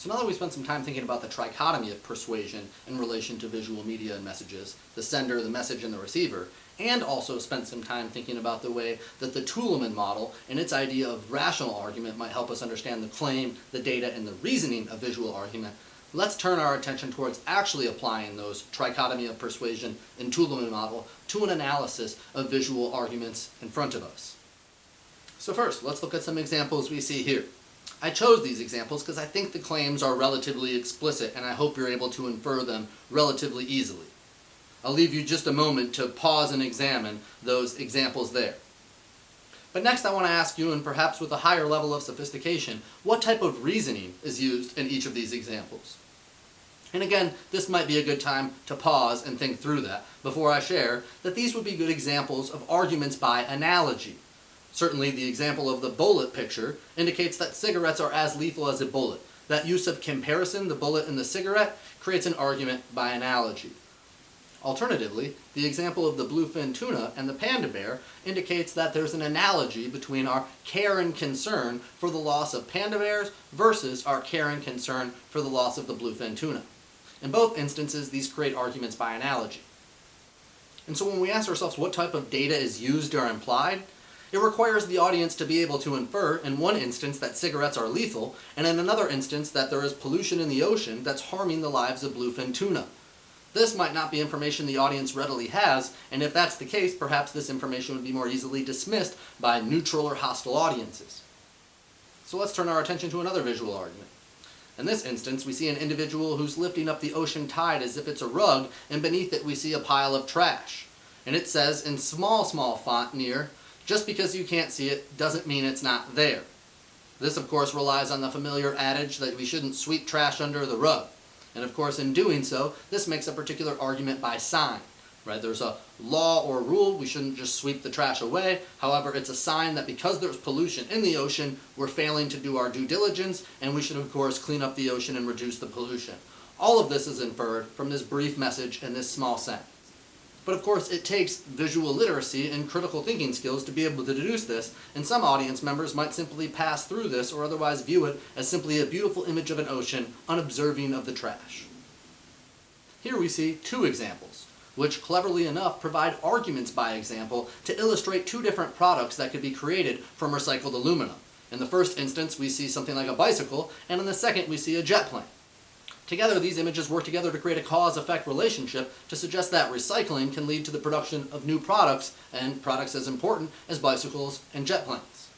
So now that we spent some time thinking about the trichotomy of persuasion in relation to visual media and messages, the sender, the message, and the receiver, and also spent some time thinking about the way that the Toulaman model and its idea of rational argument might help us understand the claim, the data, and the reasoning of visual argument, let's turn our attention towards actually applying those trichotomy of persuasion and Toulaman model to an analysis of visual arguments in front of us. So first, let's look at some examples we see here. I chose these examples because I think the claims are relatively explicit and I hope you're able to infer them relatively easily. I'll leave you just a moment to pause and examine those examples there. But next I want to ask you, and perhaps with a higher level of sophistication, what type of reasoning is used in each of these examples? And again, this might be a good time to pause and think through that before I share that these would be good examples of arguments by analogy. Certainly the example of the bullet picture indicates that cigarettes are as lethal as a bullet. That use of comparison, the bullet and the cigarette, creates an argument by analogy. Alternatively, the example of the bluefin tuna and the panda bear indicates that there's an analogy between our care and concern for the loss of panda bears versus our care and concern for the loss of the bluefin tuna. In both instances, these create arguments by analogy. And so when we ask ourselves what type of data is used or implied, it requires the audience to be able to infer, in one instance, that cigarettes are lethal, and in another instance, that there is pollution in the ocean that's harming the lives of bluefin tuna. This might not be information the audience readily has, and if that's the case, perhaps this information would be more easily dismissed by neutral or hostile audiences. So let's turn our attention to another visual argument. In this instance, we see an individual who's lifting up the ocean tide as if it's a rug, and beneath it we see a pile of trash. And it says in small font near, "Just because you can't see it doesn't mean it's not there." This, of course, relies on the familiar adage that we shouldn't sweep trash under the rug. And of course, in doing so, this makes a particular argument by sign. Right? There's a law or rule, we shouldn't just sweep the trash away. However, it's a sign that because there's pollution in the ocean, we're failing to do our due diligence, and we should, of course, clean up the ocean and reduce the pollution. All of this is inferred from this brief message in this small sentence. But of course, it takes visual literacy and critical thinking skills to be able to deduce this, and some audience members might simply pass through this or otherwise view it as simply a beautiful image of an ocean, unobserving of the trash. Here we see two examples, which cleverly enough provide arguments by example to illustrate two different products that could be created from recycled aluminum. In the first instance, we see something like a bicycle, and in the second, we see a jet plane. Together, these images work together to create a cause-effect relationship to suggest that recycling can lead to the production of new products, and products as important as bicycles and jet planes.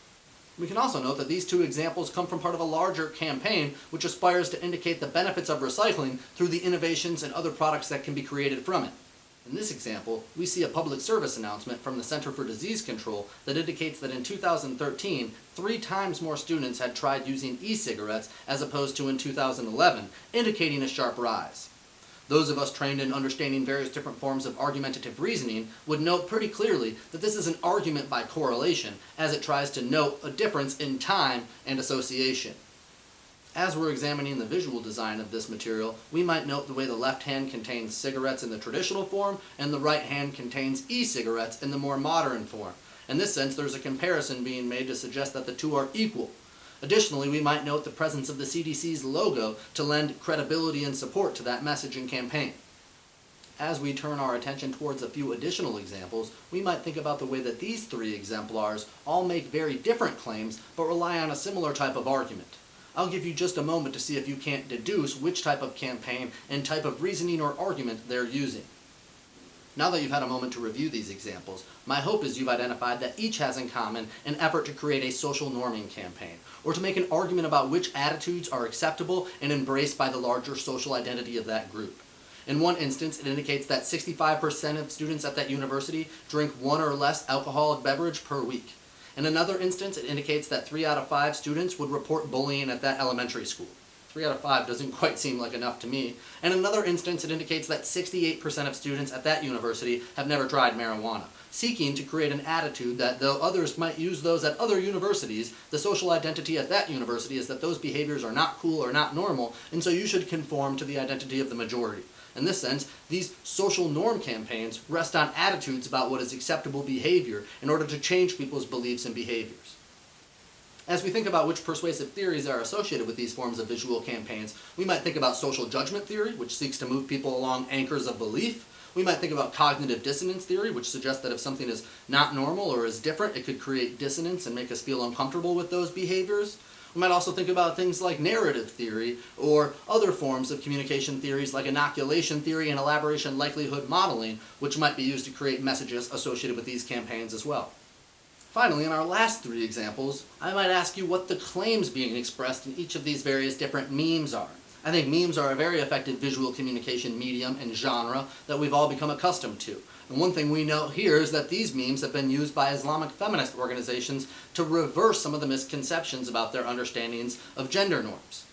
We can also note that these two examples come from part of a larger campaign which aspires to indicate the benefits of recycling through the innovations and other products that can be created from it. In this example, we see a public service announcement from the Center for Disease Control that indicates that in 2013, 3 times more students had tried using e-cigarettes as opposed to in 2011, indicating a sharp rise. Those of us trained in understanding various different forms of argumentative reasoning would note pretty clearly that this is an argument by correlation, as it tries to note a difference in time and association. As we're examining the visual design of this material, we might note the way the left hand contains cigarettes in the traditional form and the right hand contains e-cigarettes in the more modern form. In this sense, there's a comparison being made to suggest that the two are equal. Additionally, we might note the presence of the CDC's logo to lend credibility and support to that message and campaign. As we turn our attention towards a few additional examples, we might think about the way that these 3 exemplars all make very different claims but rely on a similar type of argument. I'll give you just a moment to see if you can't deduce which type of campaign and type of reasoning or argument they're using. Now that you've had a moment to review these examples, my hope is you've identified that each has in common an effort to create a social norming campaign, or to make an argument about which attitudes are acceptable and embraced by the larger social identity of that group. In one instance, it indicates that 65% of students at that university drink 1 or less alcoholic beverage per week. In another instance, it indicates that 3 out of 5 students would report bullying at that elementary school. 3 out of 5 doesn't quite seem like enough to me. And in another instance, it indicates that 68% of students at that university have never tried marijuana, seeking to create an attitude that though others might use those at other universities, the social identity at that university is that those behaviors are not cool or not normal, and so you should conform to the identity of the majority. In this sense, these social norm campaigns rest on attitudes about what is acceptable behavior in order to change people's beliefs and behaviors. As we think about which persuasive theories are associated with these forms of visual campaigns, we might think about social judgment theory, which seeks to move people along anchors of belief. We might think about cognitive dissonance theory, which suggests that if something is not normal or is different, it could create dissonance and make us feel uncomfortable with those behaviors. We might also think about things like narrative theory or other forms of communication theories like inoculation theory and elaboration likelihood modeling, which might be used to create messages associated with these campaigns as well. Finally, in our last three examples, I might ask you what the claims being expressed in each of these various different memes are. I think memes are a very effective visual communication medium and genre that we've all become accustomed to. And one thing we know here is that these memes have been used by Islamic feminist organizations to reverse some of the misconceptions about their understandings of gender norms.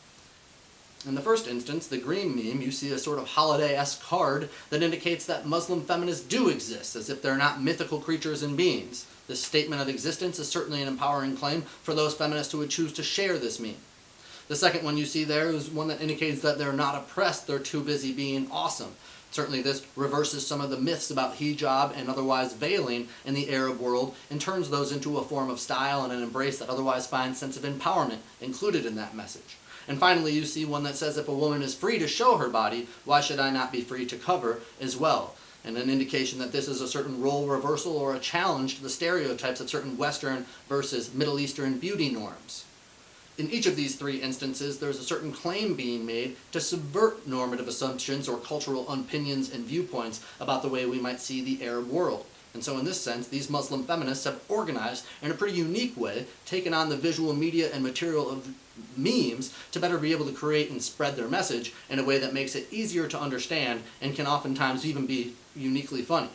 In the first instance, the green meme, you see a sort of holiday-esque card that indicates that Muslim feminists do exist, as if they're not mythical creatures and beings. This statement of existence is certainly an empowering claim for those feminists who would choose to share this meme. The second one you see there is one that indicates that they're not oppressed, they're too busy being awesome. Certainly this reverses some of the myths about hijab and otherwise veiling in the Arab world and turns those into a form of style and an embrace that otherwise finds sense of empowerment included in that message. And finally, you see one that says if a woman is free to show her body, why should I not be free to cover as well? And an indication that this is a certain role reversal or a challenge to the stereotypes of certain Western versus Middle Eastern beauty norms. In each of these three instances, there's a certain claim being made to subvert normative assumptions or cultural opinions and viewpoints about the way we might see the Arab world. And so in this sense, these Muslim feminists have organized in a pretty unique way, taken on the visual media and material of memes to better be able to create and spread their message in a way that makes it easier to understand and can oftentimes even be uniquely funny.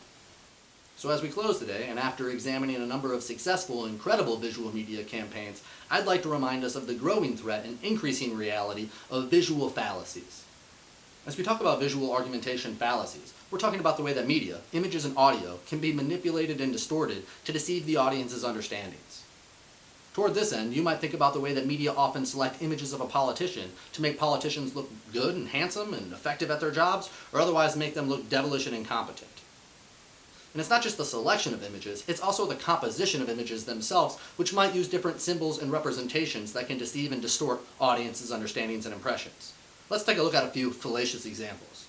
So as we close today, and after examining a number of successful and credible visual media campaigns, I'd like to remind us of the growing threat and increasing reality of visual fallacies. As we talk about visual argumentation fallacies, we're talking about the way that media, images and audio, can be manipulated and distorted to deceive the audience's understandings. Toward this end, you might think about the way that media often select images of a politician to make politicians look good and handsome and effective at their jobs, or otherwise make them look devilish and incompetent. And it's not just the selection of images, it's also the composition of images themselves, which might use different symbols and representations that can deceive and distort audiences' understandings and impressions. Let's take a look at a few fallacious examples.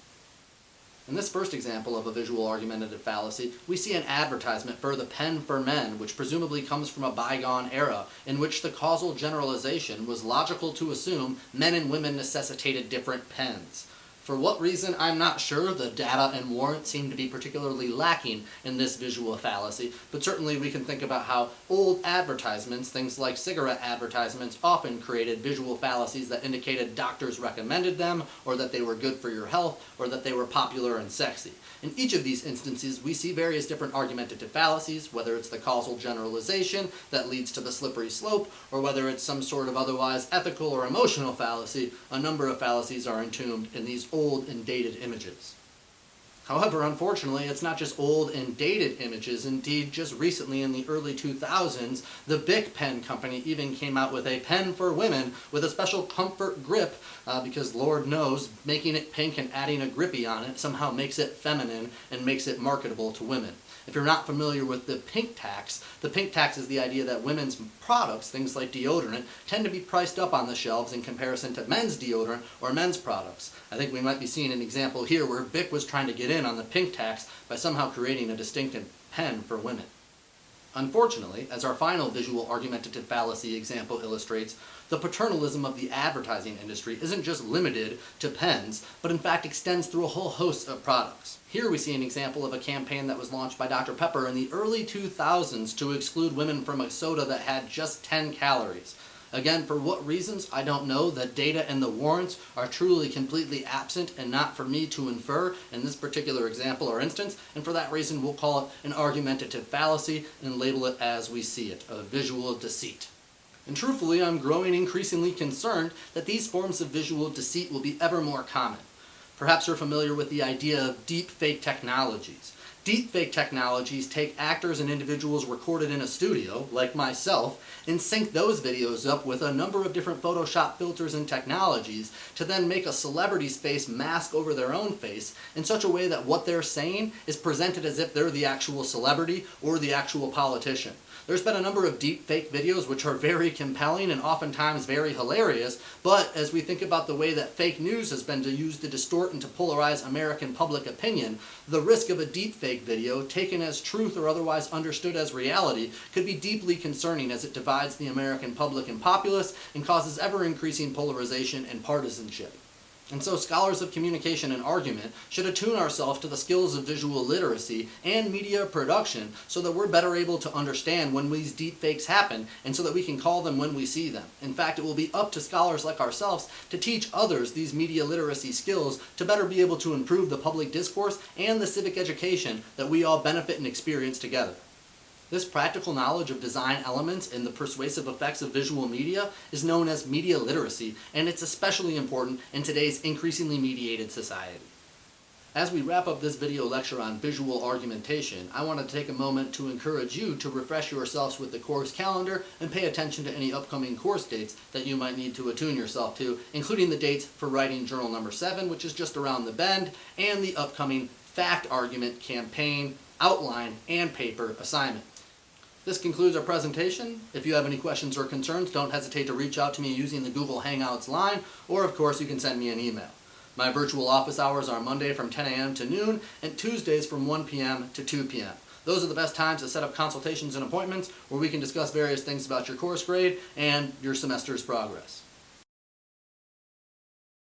In this first example of a visual argumentative fallacy, we see an advertisement for the pen for men, which presumably comes from a bygone era in which the causal generalization was logical to assume men and women necessitated different pens. For what reason, I'm not sure. The data and warrants seem to be particularly lacking in this visual fallacy, but certainly we can think about how old advertisements, things like cigarette advertisements, often created visual fallacies that indicated doctors recommended them, or that they were good for your health, or that they were popular and sexy. In each of these instances, we see various different argumentative fallacies, whether it's the causal generalization that leads to the slippery slope, or whether it's some sort of otherwise ethical or emotional fallacy. A number of fallacies are entombed in these old and dated images. However, unfortunately, it's not just old and dated images. Indeed, just recently in the early 2000s, the Bic pen company even came out with a pen for women with a special comfort grip because Lord knows, making it pink and adding a grippy on it somehow makes it feminine and makes it marketable to women. If you're not familiar with the pink tax is the idea that women's products, things like deodorant, tend to be priced up on the shelves in comparison to men's deodorant or men's products. I think we might be seeing an example here where Bic was trying to get in on the pink tax by somehow creating a distinctive pen for women. Unfortunately, as our final visual argumentative fallacy example illustrates, the paternalism of the advertising industry isn't just limited to pens, but in fact extends through a whole host of products. Here we see an example of a campaign that was launched by Dr. Pepper in the early 2000s to exclude women from a soda that had just 10 calories. Again, for what reasons, I don't know. The data and the warrants are truly completely absent and not for me to infer in this particular example or instance, and for that reason we'll call it an argumentative fallacy and label it as we see it, a visual deceit. And truthfully, I'm growing increasingly concerned that these forms of visual deceit will be ever more common. Perhaps you're familiar with the idea of deep fake technologies. Deepfake technologies take actors and individuals recorded in a studio, like myself, and sync those videos up with a number of different Photoshop filters and technologies to then make a celebrity's face mask over their own face in such a way that what they're saying is presented as if they're the actual celebrity or the actual politician. There's been a number of deep fake videos which are very compelling and oftentimes very hilarious, but as we think about the way that fake news has been used to distort and to polarize American public opinion, the risk of a deep fake video taken as truth or otherwise understood as reality could be deeply concerning as it divides the American public and populace and causes ever-increasing polarization and partisanship. And so scholars of communication and argument should attune ourselves to the skills of visual literacy and media production so that we're better able to understand when these deepfakes happen and so that we can call them when we see them. In fact, it will be up to scholars like ourselves to teach others these media literacy skills to better be able to improve the public discourse and the civic education that we all benefit and experience together. This practical knowledge of design elements and the persuasive effects of visual media is known as media literacy, and it's especially important in today's increasingly mediated society. As we wrap up this video lecture on visual argumentation, I want to take a moment to encourage you to refresh yourselves with the course calendar and pay attention to any upcoming course dates that you might need to attune yourself to, including the dates for writing journal number 7, which is just around the bend, and the upcoming fact argument campaign, outline, and paper assignment. This concludes our presentation. If you have any questions or concerns, don't hesitate to reach out to me using the Google Hangouts line, or of course you can send me an email. My virtual office hours are Monday from 10 a.m. to noon and Tuesdays from 1 p.m. to 2 p.m. Those are the best times to set up consultations and appointments where we can discuss various things about your course grade and your semester's progress.